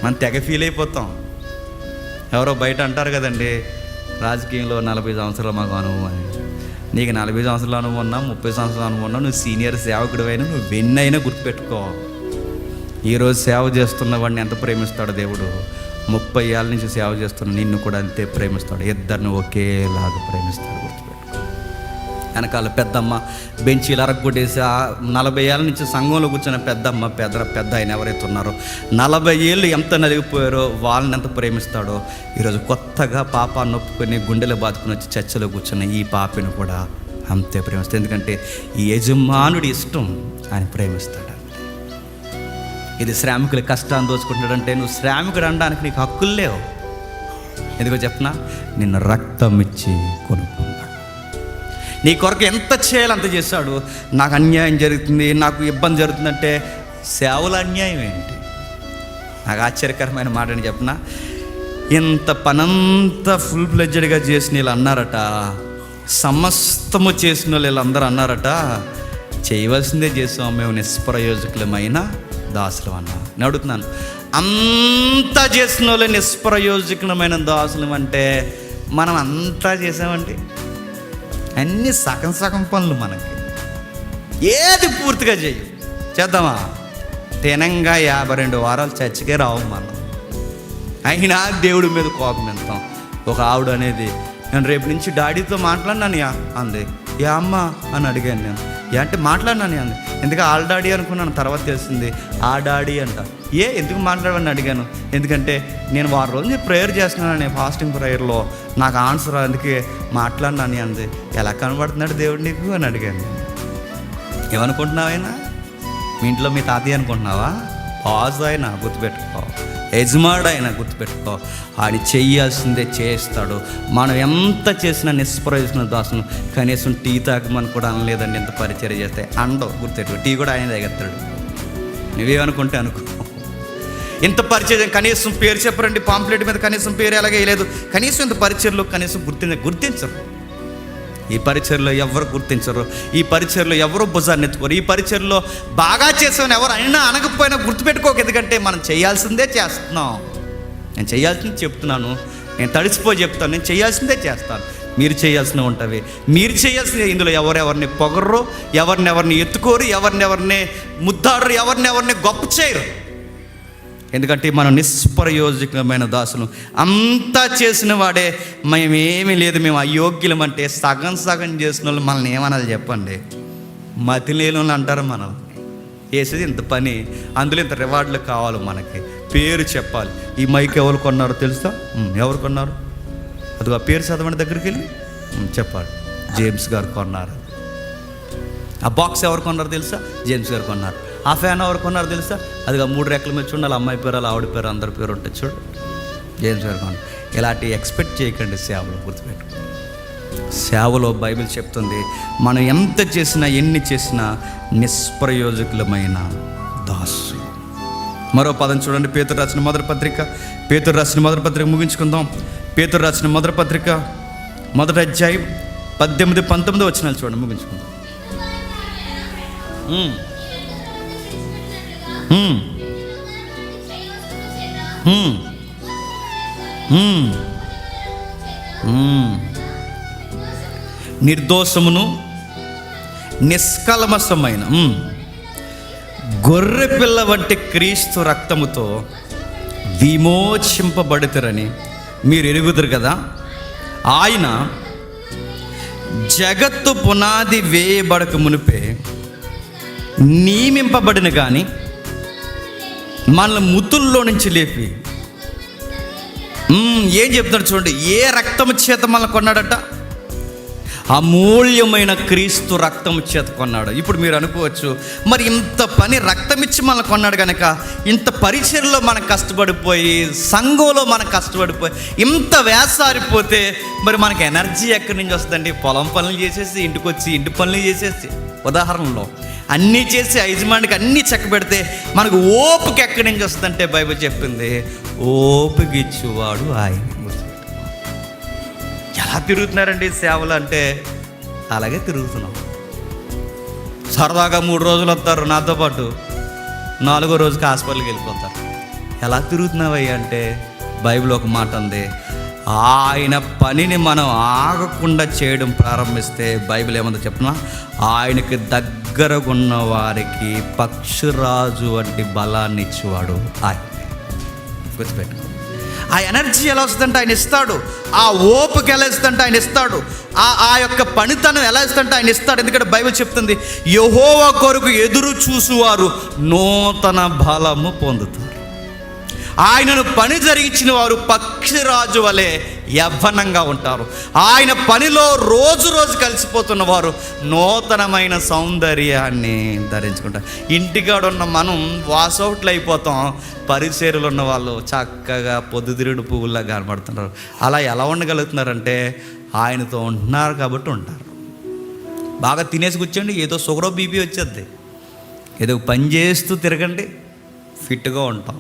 మనం తెగ ఫీల్ అయిపోతాం. ఎవరో బయట అంటారు కదండి, రాజకీయంలో 40 సంవత్సరాలు మాకు అనుభవం అని. నీకు 40 సంవత్సరాల అనుభవం ఉన్నా, 30 సంవత్సరాల అనుభవం ఉన్నా, నువ్వు సీనియర్ సేవకుడు అయినా, నువ్వు వెన్నైనా గుర్తుపెట్టుకో, ఈరోజు సేవ చేస్తున్న వాడిని ఎంత ప్రేమిస్తాడో దేవుడు, 30 ఏళ్ళ నుంచి సేవ చేస్తున్న నిన్ను కూడా అంతే ప్రేమిస్తాడు. ఇద్దరిని ఒకేలాగా ప్రేమిస్తాడు, గుర్తుపెట్టుకో. వెనకాల పెద్దమ్మ బెంచీలు అరగొట్టేసి 40 ఏళ్ళ నుంచి సంఘంలో కూర్చున్న పెద్దమ్మ, పెద్ద ఆయన ఎవరైతే ఉన్నారో 40 ఏళ్ళు ఎంత నలిగిపోయారో వాళ్ళని ఎంత ప్రేమిస్తాడో, ఈరోజు కొత్తగా పాపాన్ని నొప్పుకొని గుండెలు బాదుకుని వచ్చి చర్చలో కూర్చున్న ఈ పాపిని కూడా అంతే ప్రేమిస్తాడు. ఎందుకంటే ఈ యజమానుడి ఇష్టం ఆయన ప్రేమిస్తాడు. ఇది శ్రామికుల కష్టాన్ని దోచుకుంటాడంటే నువ్వు శ్రామికుడు అనడానికి నీకు హక్కులు లేవు. ఎందుకో చెప్పనా, నిన్ను రక్తం ఇచ్చి కొనుక్కున్నాడు. నీ కొరకు ఎంత చేయాలో అంత చేశాడు. నాకు అన్యాయం జరుగుతుంది, నాకు ఇబ్బంది జరుగుతుందంటే సేవల అన్యాయం ఏంటి? నాకు ఆశ్చర్యకరమైన మాట అని చెప్పనా, ఇంత పనంతా ఫుల్ ఫ్లెడ్జెడ్గా చేసిన వీళ్ళు అన్నారట, సమస్తము చేసిన వీళ్ళందరూ అన్నారట, చేయవలసిందే చేసాం మేము, నిష్ప్రయోజకులమైన దాసులు అన్నా. నేను అడుగుతున్నాను, అంతా చేసిన వాళ్ళు నిష్ప్రయోజకమైన దాసులు అంటే మనం అంతా చేసామండి? అన్నీ సగం పనులు, మనకి ఏది పూర్తిగా చేయు. చేద్దామా? తినంగా 52 వారాలు చర్చికే రావు మనం. అయినా దేవుడి మీద కోపం ఎంతాం. ఒక ఆవిడ అనేది, నేను రేపు నుంచి డాడీతో మాట్లాడినాను అంది. ఏ అమ్మ అని అడిగాను నేను. అంటే మాట్లాడినాను అంది. ఎందుకు ఆల్ డాడీ అనుకున్నాను, తర్వాత తెలిసింది ఆ డాడీ అంట. ఎందుకు మాట్లాడమని అడిగాను. ఎందుకంటే నేను వారం రోజులు ప్రేయర్ చేస్తున్నాను, ఫాస్టింగ్ ప్రేయర్లో నాకు ఆన్సర్ అందుకే మాట్లాడినాను అంది. ఎలా కనబడుతున్నాడు దేవుడు నీకు అని అడిగాను. ఏమనుకుంటున్నావైనా? మీ ఇంట్లో మీ తాతయ్య అనుకుంటున్నావా? బాస్ అయినా గుర్తుపెట్టుకో, యజమానుడు అయినా గుర్తుపెట్టుకో, ఆయన చెయ్యాల్సిందే చేస్తాడు. మనం ఎంత చేసినా నిష్ప్రయోజన దాసును. కనీసం టీ తాగమని కూడా అనలేదండి. ఎంత పరిచర్య చేస్తే అండవు, గుర్తుపెట్టుకో. టీ కూడా ఆయన తాగెత్తాడు. నువ్వేమనుకుంటే అనుకో. ఇంత పరిచయం కనీసం పేరు చెప్పరండి, పాంప్లెట్ మీద కనీసం పేరు ఎలాగే వేయలేదు. కనీసం ఇంత పరిచయలో కనీసం గుర్తించరు. ఈ పరిచయలో ఎవరు గుర్తించరు, ఈ పరిచయలో ఎవరు భుజాన్ని ఎత్తుకోరు. ఈ పరిచయలో బాగా చేసామని ఎవరు అయినా అనకపోయినా గుర్తుపెట్టుకోక. ఎందుకంటే మనం చేయాల్సిందే చేస్తున్నాం. నేను చేయాల్సింది చెప్తున్నాను, నేను తడిసిపోయి చెప్తాను, నేను చేయాల్సిందే చేస్తాను. మీరు చేయాల్సినవి ఉంటుంది. మీరు చేయాల్సిందే. ఇందులో ఎవరెవరిని పొగర్రు, ఎవరినెవరిని ఎత్తుకోరు, ఎవరినెవరిని ముద్దాడరు, ఎవరినెవరిని గొప్ప చేయరు. ఎందుకంటే మనం నిష్ప్రయోజకమైన దాసులు. అంతా చేసిన వాడే మేమేమీ లేదు, మేము అయోగ్యులమంటే సగం చేసిన వాళ్ళు మనల్ని ఏమనాలి చెప్పండి? మతి లేని వాళ్ళు అంటారు. మనం చేసేది ఇంత పని, అందులో ఇంత రివార్డులు కావాలి మనకి. పేరు చెప్పాలి. ఈ మైక్ ఎవరు కొన్నారో తెలుసా? ఎవరు కొన్నారు? అది ఆ పేరు చదవండి, దగ్గరికి వెళ్ళి చెప్పాలి. జేమ్స్ గారు కొన్నారు. ఆ బాక్స్ ఎవరు కొన్నారో తెలుసా? జేమ్స్ గారు కొన్నారు. ఆ ఫ్యాన్ ఎవరు కొన్నారు తెలుసా? అది 3 రెక్కల మీద చూడాలి, అమ్మాయి పేరు, ఆవిడ పేరు, అందరి పేరు ఉంటుంది చూడు, జేమ్స్ గారు కొన్నారు. ఇలాంటి ఎక్స్పెక్ట్ చేయకండి సేవలో, గుర్తుపెట్టుకో. సేవలో బైబిల్ చెప్తుంది, మనం ఎంత చేసినా ఎన్ని చేసినా నిష్ప్రయోజకులమైన దాసు. మరో పదం చూడండి, పేతురు రాసిన మొదటి పత్రిక ముగించుకుందాం. పేతురు రాసిన మొదటి పత్రిక 1వ అధ్యాయం 18-19 వచనాలు చూడండి, ముగించుకుందాం. నిర్దోషమును నిష్కల్మషమైన గొర్రె పిల్ల వంటి క్రీస్తు రక్తముతో విమోచింపబడుతారని మీరు ఎరుగుదురు కదా. ఆయన జగత్తు పునాది వేయబడక మునిపే నియమింపబడిన కానీ మనల్ని ముతుల్లో నుంచి లేపి ఏం చెప్తున్నాడు చూడండి. ఏ రక్తము చేత మనల్ని కొన్నాడట? అమూల్యమైన క్రీస్తు రక్తము చేత కొన్నాడు. ఇప్పుడు మీరు అనుకోవచ్చు, మరి ఇంత పని రక్తం ఇచ్చి మనల్ని కొన్నాడు కనుక ఇంత పరిచర్లో మనం కష్టపడిపోయి, సంఘంలో మనం కష్టపడిపోయి, ఇంత వేసారిపోతే మరి మనకి ఎనర్జీ ఎక్కడి నుంచి వస్తుందండి? పొలం పనులు చేసేసి ఇంటికి వచ్చి ఇంటి పనులు చేసేసి, ఉదాహరణలో అన్నీ చేసి యజమానికి అన్నీ చెక్క పెడితే మనకు ఓపిక ఎక్కడి నుంచి వస్తుందంటే బైబిల్ చెప్పింది, ఓపిక ఇచ్చేవాడు ఆయన. ఎలా తిరుగుతున్నారండి సేవలు అంటే? అలాగే తిరుగుతున్నాం. సరదాగా 3 రోజులు వస్తారు నాతో పాటు, 4వ రోజుకి హాస్పిటల్కి వెళ్ళిపోతారు. ఎలా తిరుగుతున్నావయ్యా అంటే బైబిల్ ఒక మాట ఉంది, ఆయన పనిని మనం ఆగకుండా చేయడం ప్రారంభిస్తే బైబిల్ ఏమందో చెప్పినా, ఆయనకి దగ్గరగా ఉన్న వారికి పక్షిరాజు వంటి బలాన్ని ఇచ్చేవాడు ఆయన. గుర్తుపెట్టుకో. ఆ ఎనర్జీ ఎలా వస్తుందంటే ఆయన ఇస్తాడు, ఆ ఓపిక ఎలా ఇస్తుందంటే ఆయన ఇస్తాడు, ఆ యొక్క పనితనం ఎలా ఇస్తుందంటే ఆయన ఇస్తాడు. ఎందుకంటే బైబిల్ చెప్తుంది, యెహోవా కొరకు ఎదురు చూసువారు నూతన బలము పొందుతారు. ఆయనను పని జరిగించిన వారు పక్షిరాజు వలె యవ్వనంగా ఉంటారు. ఆయన పనిలో రోజు రోజు కలిసిపోతున్న వారు నూతనమైన సౌందర్యాన్ని ధరించుకుంటారు. ఇంటికాడ ఉన్న మనం వాసౌట్లు అయిపోతాం, పరిచర్యలు ఉన్న వాళ్ళు చక్కగా పొద్దుతిరుగుడు పువ్వుల్లా కనబడుతున్నారు. అలా ఎలా ఉండగలుగుతున్నారంటే ఆయనతో ఉంటున్నారు కాబట్టి ఉంటారు. బాగా తినేసి కూర్చోండి, ఏదో షుగరో బీపీ వచ్చేద్ది. ఏదో పని చేస్తూ తిరగండి, ఫిట్గా ఉంటాం.